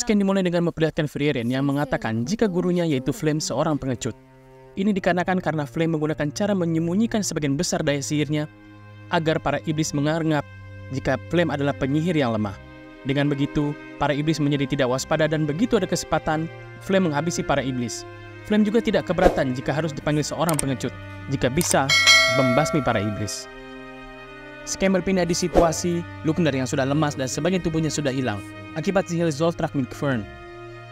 Scan dimulai dengan memperlihatkan Frieren yang mengatakan jika gurunya yaitu Flame seorang pengecut. Ini dikarenakan karena Flame menggunakan cara menyembunyikan sebagian besar daya sihirnya agar para iblis menganggap jika Flame adalah penyihir yang lemah. Dengan begitu, para iblis menjadi tidak waspada dan begitu ada kesempatan, Flame menghabisi para iblis. Flame juga tidak keberatan jika harus dipanggil seorang pengecut, jika bisa membasmi para iblis. Scan berpindah di situasi Lugner yang sudah lemas dan sebagian tubuhnya sudah hilang akibat sihir Zoltrak milik Fern.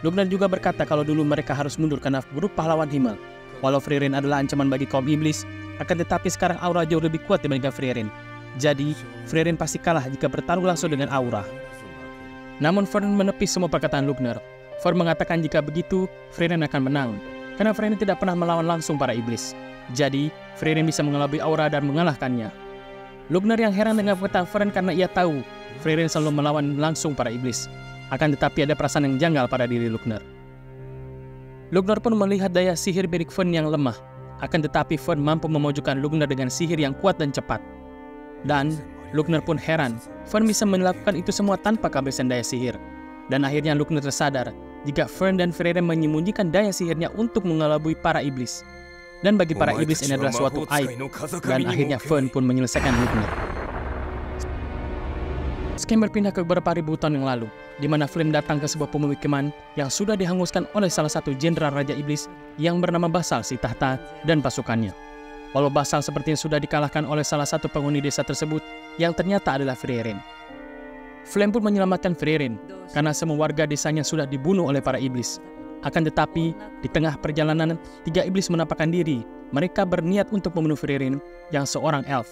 Lugner juga berkata kalau dulu mereka harus mundur karena grup pahlawan Himmel. Walau Frieren adalah ancaman bagi kaum iblis, akan tetapi sekarang aura jauh lebih kuat dibandingkan Frieren. Jadi, Frieren pasti kalah jika bertarung langsung dengan aura. Namun Fern menepis semua perkataan Lugner. Fern mengatakan jika begitu, Frieren akan menang, karena Frieren tidak pernah melawan langsung para iblis. Jadi, Frieren bisa mengelabui aura dan mengalahkannya. Lugner yang heran dengan perkataan Fern karena ia tahu Frieren selalu melawan langsung para iblis. Akan tetapi ada perasaan yang janggal pada diri Lugner. Lugner pun melihat daya sihir milik Fern yang lemah. Akan tetapi Fern mampu memojokkan Lugner dengan sihir yang kuat dan cepat. Dan Lugner pun heran, Fern bisa melakukan itu semua tanpa kehabisan daya sihir. Dan akhirnya Lugner tersadar jika Fern dan Frieren menyembunyikan daya sihirnya untuk mengelabui para iblis. Dan bagi para iblis ini adalah suatu aib, dan akhirnya Fern pun menyelesaikan Lugner. Scan berpindah ke beberapa ribu tahun yang lalu, di mana Flame datang ke sebuah pemukiman yang sudah dihanguskan oleh salah satu jenderal Raja Iblis yang bernama Basal si tahta dan pasukannya. Walau Basal sepertinya sudah dikalahkan oleh salah satu penghuni desa tersebut yang ternyata adalah Frieren. Flame pun menyelamatkan Frieren karena semua warga desanya sudah dibunuh oleh para iblis. Akan tetapi, di tengah perjalanan, 3 iblis menampakkan diri. Mereka berniat untuk membunuh Frieren yang seorang elf.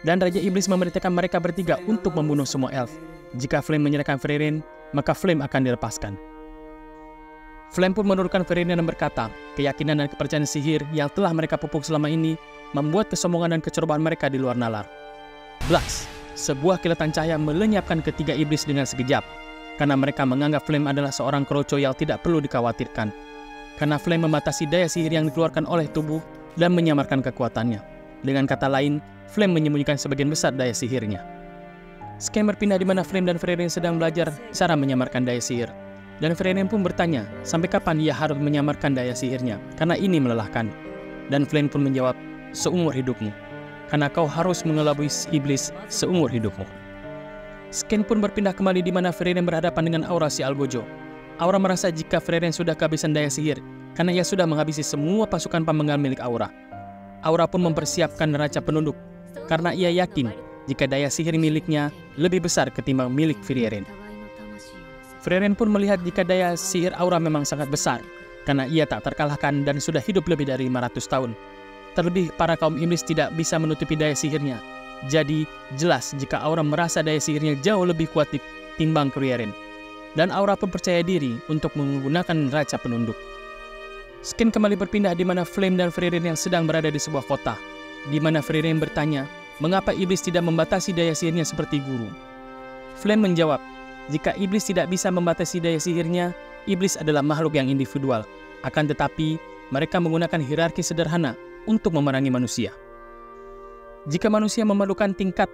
Dan Raja Iblis memerintahkan mereka bertiga untuk membunuh semua elf. Jika Flame menyerahkan Frieren, maka Flame akan dilepaskan. Flame pun menurunkan Frieren dan berkata, keyakinan dan kepercayaan sihir yang telah mereka pupuk selama ini membuat kesombongan dan kecerobohan mereka di luar nalar. Blas, sebuah kilatan cahaya melenyapkan ketiga iblis dengan sekejap. Karena mereka menganggap Flame adalah seorang kroco yang tidak perlu dikhawatirkan. Karena Flame membatasi daya sihir yang dikeluarkan oleh tubuh dan menyamarkan kekuatannya. Dengan kata lain, Flame menyembunyikan sebagian besar daya sihirnya. Scan berpindah di mana Flame dan Frieren sedang belajar cara menyamarkan daya sihir. Dan Frieren pun bertanya, sampai kapan ia harus menyamarkan daya sihirnya? Karena ini melelahkan. Dan Flame pun menjawab, seumur hidupmu. Karena kau harus mengelabui iblis seumur hidupmu. Scan pun berpindah kembali di mana Frieren berhadapan dengan Aura si Algojo. Aura merasa jika Frieren sudah kehabisan daya sihir, karena ia sudah menghabisi semua pasukan pemenggal milik Aura. Aura pun mempersiapkan neraca penunduk, karena ia yakin jika daya sihir miliknya lebih besar ketimbang milik Frieren. Frieren pun melihat jika daya sihir Aura memang sangat besar, karena ia tak terkalahkan dan sudah hidup lebih dari 500 tahun. Terlebih para kaum iblis tidak bisa menutupi daya sihirnya. Jadi, jelas jika Aura merasa daya sihirnya jauh lebih kuat timbang Frieren. Dan Aura pun percaya diri untuk menggunakan neraca penunduk. Scan kembali berpindah di mana Flame dan Frieren yang sedang berada di sebuah kota. Di mana Frieren bertanya, mengapa iblis tidak membatasi daya sihirnya seperti guru? Flame menjawab, jika iblis tidak bisa membatasi daya sihirnya, iblis adalah makhluk yang individual. Akan tetapi, mereka menggunakan hierarki sederhana untuk memerangi manusia. Jika manusia memerlukan tingkat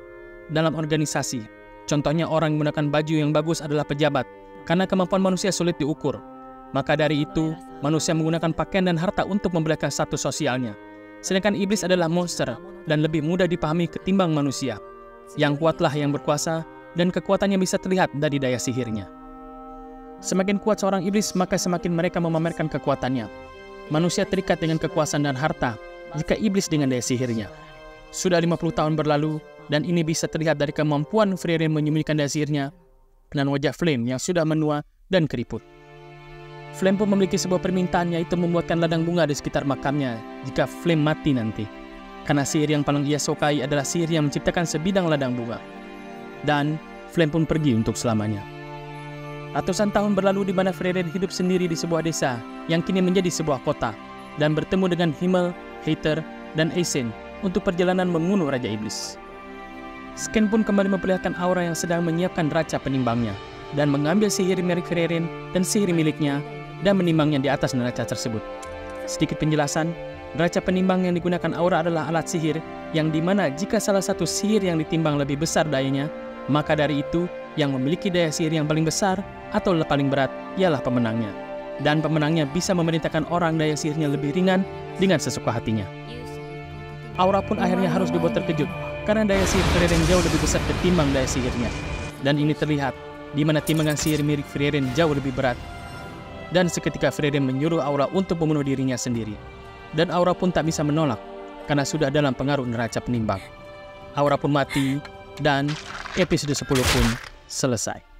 dalam organisasi, contohnya orang yang menggunakan baju yang bagus adalah pejabat, karena kemampuan manusia sulit diukur. Maka dari itu, manusia menggunakan pakaian dan harta untuk memperlihatkan status sosialnya. Sedangkan iblis adalah monster dan lebih mudah dipahami ketimbang manusia. Yang kuatlah yang berkuasa, dan kekuatannya bisa terlihat dari daya sihirnya. Semakin kuat seorang iblis, maka semakin mereka memamerkan kekuatannya. Manusia terikat dengan kekuasaan dan harta, jika iblis dengan daya sihirnya. Sudah 50 tahun berlalu, dan ini bisa terlihat dari kemampuan Frieren menyembunyikan daya sihirnya dan wajah Flame yang sudah menua dan keriput. Flame pun memiliki sebuah permintaan, yaitu membuatkan ladang bunga di sekitar makamnya jika Flame mati nanti. Karena sihir yang paling ia sukai adalah sihir yang menciptakan sebidang ladang bunga. Dan Flame pun pergi untuk selamanya. Ratusan tahun berlalu di mana Frieren hidup sendiri di sebuah desa yang kini menjadi sebuah kota dan bertemu dengan Himmel, Heather, dan Eisen untuk perjalanan membunuh Raja Iblis. Scan pun kembali memperlihatkan Aura yang sedang menyiapkan neraca penimbangnya dan mengambil sihir milik Frieren dan sihir miliknya dan menimbangnya di atas neraca tersebut. Sedikit penjelasan, neraca penimbang yang digunakan Aura adalah alat sihir yang dimana jika salah satu sihir yang ditimbang lebih besar dayanya, maka dari itu yang memiliki daya sihir yang paling besar atau paling berat ialah pemenangnya. Dan pemenangnya bisa memerintahkan orang daya sihirnya lebih ringan dengan sesuka hatinya. Aura pun akhirnya harus dibuat terkejut karena daya sihir Frieren jauh lebih besar ketimbang daya sihirnya. Dan ini terlihat di mana timbangan sihir milik Frieren jauh lebih berat. Dan seketika Frieren menyuruh Aura untuk membunuh dirinya sendiri. Dan Aura pun tak bisa menolak karena sudah dalam pengaruh neraca penimbang. Aura pun mati dan episode 10 pun selesai.